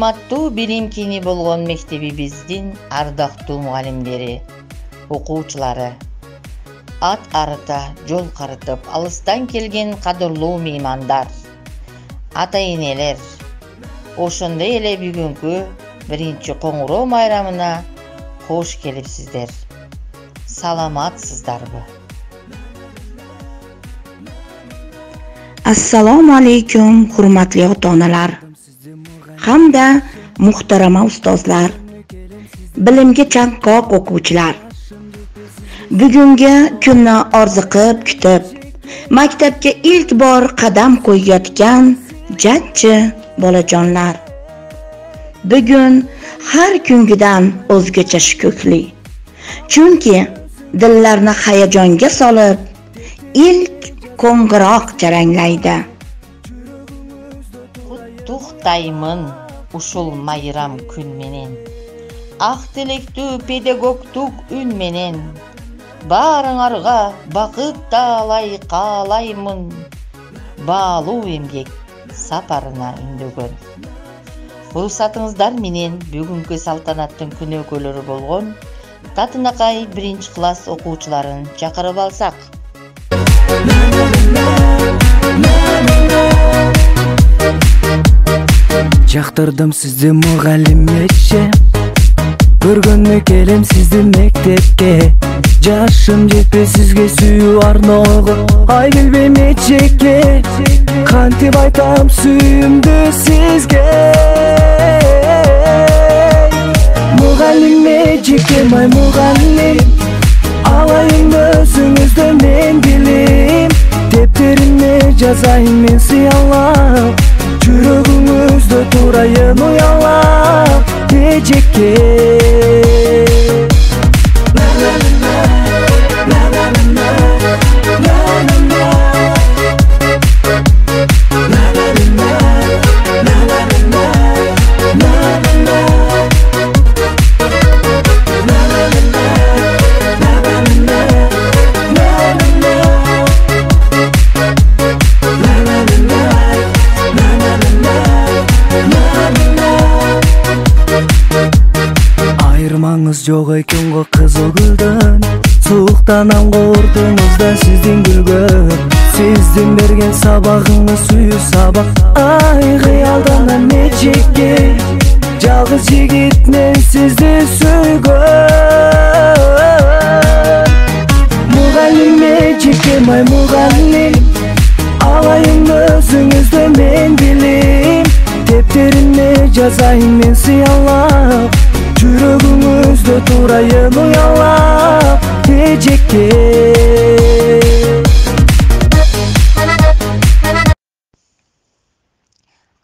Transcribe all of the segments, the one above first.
саламаттуу билим кини болгон мектебибиздин ардактуу мугалимдери, окуучулары, ат арыта, жол карытып, алыстан келген кадырлуу меймандар, ата-энелер, ошондой эле бүгүнкү биринчи коңгуроо майрамына кош келипсиздер. Саламатсыздарбы? Assalomu alaykum, hurmatli ota-onalar hamda muhtarama ustozlar, bilimga chanqoq o'quvchilar. Bugungi kunni orziqib kutib, maktabga ilk bor qadam qo'yayotgan jajji bolajonlar. Bugun har kungidan o'zgacha shukuhli. Chunki dillarni hayajonga solib, ilk qo'ng'iroq jaranglaydi. Туктаймын ушул майрам күн менен, ак тилектүү педагогтук үн менен, баарыңарга бакыт таалай каалаймын, баалуу эмгек сапарына үндөгөн. Уруксатыңыздар менен бүгүнкү салтанаттын күнөөкөлөрү болгон Татынакай 1-класс окуучуларын чакырып алсак. Жактырдым сизди мугалимече, көргөнү келем сизди мектепке. Жашым жетпей сизге сүйүү арноого, ай билбейм эчекке. Кантип айтам сүйүүмдү сизге. Мугалим эчекем, ай мугалим, алайын өзүңүздө мен билим. Дептериме жазайын мен сыялап, жүрөгүңүздө турайын уялап, эжекке. Айырмаңыз жок экен го кызыл гүлдөн, сууктан кордуңуз да сиздин күлгөн. Сиздин берген сабагыңыз сүйүү сабак, ай кыялданам эчекке. Жалгыз жигит мен сизди сүйгөн. Мугалим эчекем, ай мугалим, алайын өзүңүздө мен билим. Дептериме жазайын мен сыялап, жүрөгүңүздө турайын уялап, эжекке.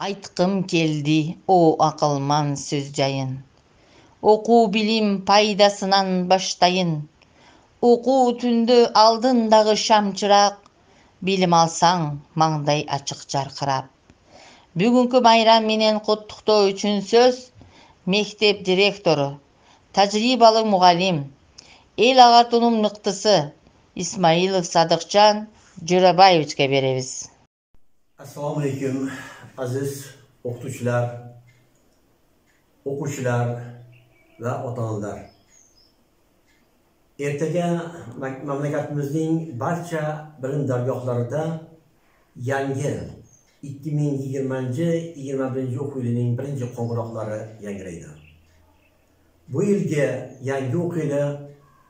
Айткым келди о акылман сөз жайын, окуу билим пайдасынан баштайын. Окуу түндө алдындагы шамчырак, билим алсаң маңдай ачык жаркырап. Бүгүнкү майрам менен куттуктоо үчүн сөз мектеп директору, тажрыйбалуу мугалим, эл агартуунун мыктысы Исмаилов Садыкжан Журабаевичке беребиз. Assalomu alaykum aziz o'qituvchilar, o'quvchilar va ota-onalar. Ertaga mamlakatimizning barcha bilim dargohlarida yangi 2020-21 o'quv yilining birinchi qo'ng'iroqlari yangraydi. Bu yilgi yangi o'quv yili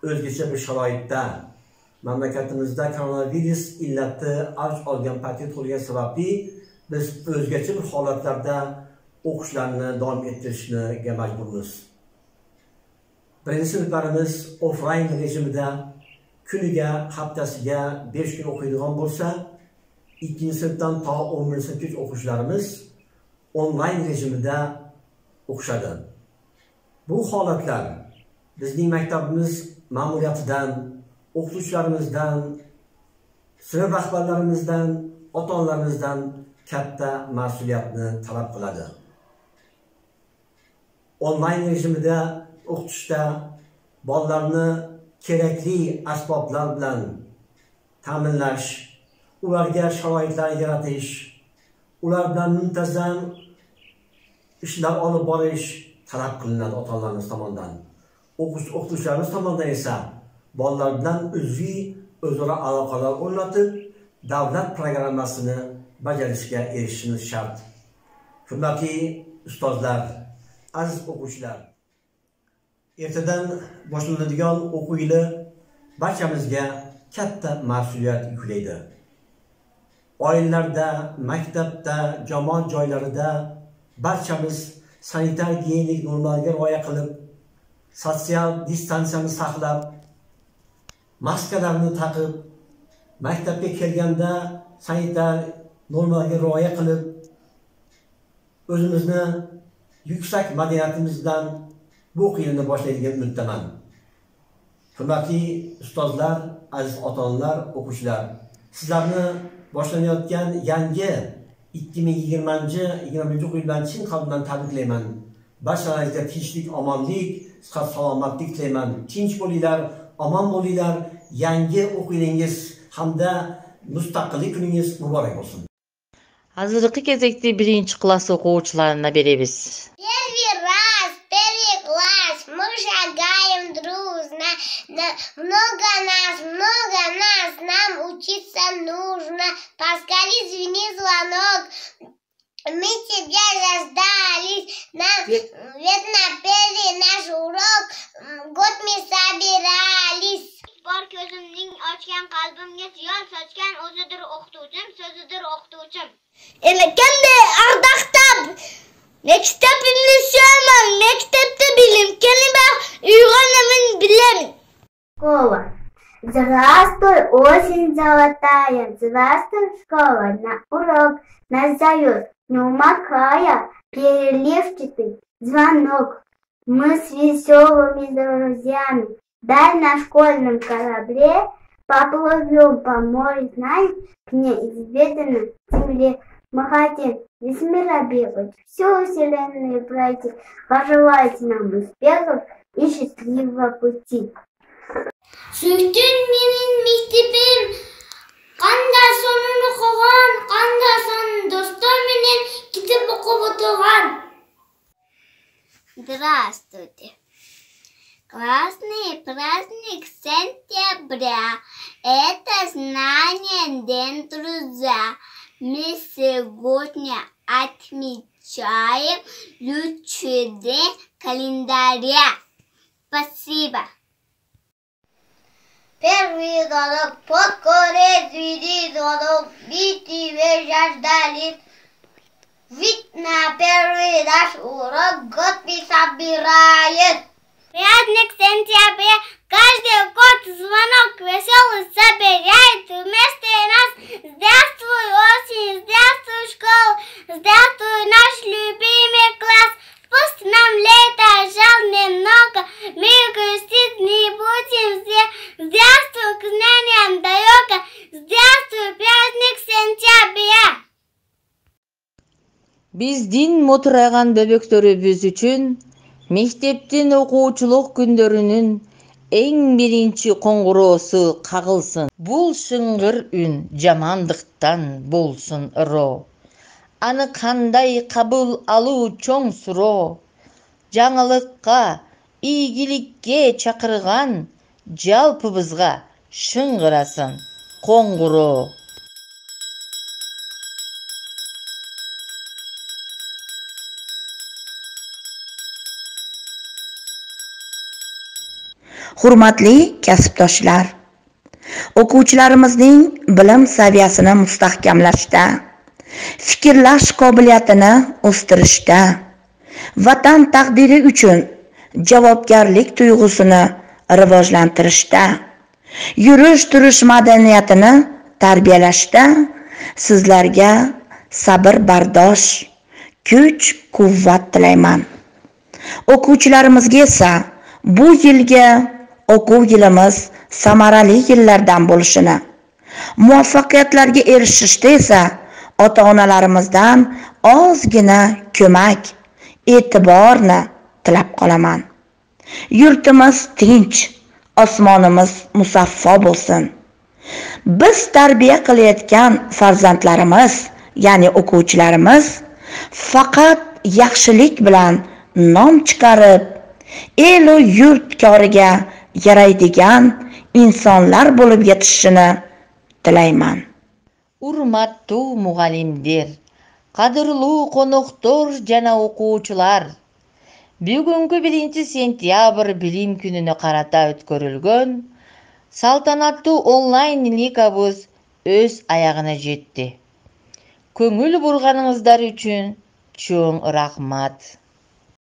o'zgacha bir sharoitda mamlakatimizda koronavirus illati avj olgan paytga to'lgan sababli biz o'zgacha bir holatlarda o'qishlarni davom ettirishga majburmiz. Birinchi sinflarimiz offline rejimida kuniga, haftasiga 5 kun o'qiydigan bo'lsa, ikkinchi sinfdan to 11-sinfgacha o'quvchilarimiz onlayn rejimida o'qishadi. Bu holatlar bizning maktabimiz ma'muriyatidan, o'qituvchilarimizdan, sinf rahbarlarimizdan, ota-onalarimizdan katta mas'uliyatni talab qiladi. Onlayn rejimida o'qitishda bolalarni kerakli asboblar bilan ta'minlash, ularga sharoitlar yaratish, ular bilan muntazam ishlar olib borish talab qilinadi ota-onalarimiz tomonidan. O'qituvchilarimiz tomonidan esa bolalar bilan uzviy o'zaro aloqalar o'rnatib, davlat programmasini bajarishga erishishimiz shart. Hurmatli ustozlar, aziz o'quvchilar, ertadan boshlanadigan o'quv yili barchamizga katta mas'uliyat yuklaydi. Oilalarda, maktabda, jamoat joylarida barchamiz sanitar gigiyenik normalarga rioya qilib, sotsial distansiyani saqlab, maskalarni taqib, maktabga kelganda sanitar normalarga rioya qilib, o'zimizni yuksak madaniyatimizdan bu o'quv yilini boshlaydigan umiddaman. Hurmatli ustozlar, aziz ota-onalar, o'quvchilar, sizlarni boshlanayotgan yangi 2020-21 o'quv yilidan chin qalbdan tabriklayman. Barchalaringizga tinchlik, omonlik, sihat, salomatlik tilayman. Tinch bo'linglar, omon bo'linglar. Yangi o'quv yilingiz hamda mustaqillik kuningiz muborak bo'lsin. Hozirgi кезекте 1-klass o'quvchilarına beremiz. Первый класс, мы шагаем дружно, много нас, нам учиться нужно. Паскали, звени звонок, мы тебя заждались, ведь на первый наш урок, год мы собирались. Bor ko'zimning ochgan qalbimga ziyon sochgan o'zidir o'qituvchim, so'zidir o'qituvchim. Elakanda ardaqtab maktabimni suyman, maktabda bilim kelma, uyg'onaman bilim. Школа. Здравствуй, осень золотая, здравствуй, школа, на урок нас зовет, не умолкая, переливчатый звонок. Мы с веселыми друзьями даль на школьном корабле поплывем по морю знаний к неизведанной земле. Мы хотим весь мир объехать, всю вселенную пройти. Пожелайте нам успехов и счастливого пути. Süktün menin mektebim, qanda sonunu qo'g'on, qanda son do'stlar menen kitib o'qib o'tirgan. Здравствуйте. Классный праздник сентября – это знание день труда. Мы сегодня отмечаем лучший день календаря. Спасибо. Первый звонок, покорить, види звонок, бити жаждали. Ведь на первый наш урок год мы собираем. Праздник сентября, каждый год звонок веселый собирает вместе нас. Здравствуй, осень, здравствуй, школа, здравствуй, наш любимый класс. Пусть нам лето жал немного, мы грустить не будем все. Здравствуй, к знаниям дорога, здравствуй, праздник сентября. Биздин мотурайган бөбөктөрүбүз үчүн мектептин окуучулук күндөрүнүн эң биринчи коңгуроосу кагылсын. Бул шыңгыр үн жамандыктан болсун ро. Аны кандай кабыл алуу чоң суроо. Жаңылыкка, ийгиликке чакырган жалпыбызга шыңгырасын коңгуроо. Hurmatli kasbdoshlar, o'quvchilarimizning bilim saviyasini mustahkamlashda, fikrlash qobiliyatini o'stirishda, vatan taqdiri uchun javobgarlik tuyg'usini rivojlantirishda, yurish-turish madaniyatini tarbiyalashda sizlarga sabr-bardosh, kuch-quvvat tilayman. O'quvchilarimizga esa bu yilgi o'quv yilimiz samarali yillardan bo'lishini, muvaffaqiyatlarga erishishda esa ota-onalarimizdan ozgina ko'mak, e'tiborni tilab qolaman. Yurtimiz tinch, osmonimiz musaffo bo'lsin. Biz tarbiya qilayotgan farzandlarimiz, ya'ni o'quvchilarimiz faqat yaxshilik bilan nom chiqarib, el u yurt koriga yaraydigan insonlar bo'lib yetishishini tilayman. Урматтуу мугалимдер, кадырлуу коноктор жана окуучулар. Бүгүнкү 1-сентябрь билим күнүнө карата өткөрүлгөн салтанаттуу онлайн лигабыз өз аягына жетти. Көңүл бурганыңыздар үчүн чоң рахмат.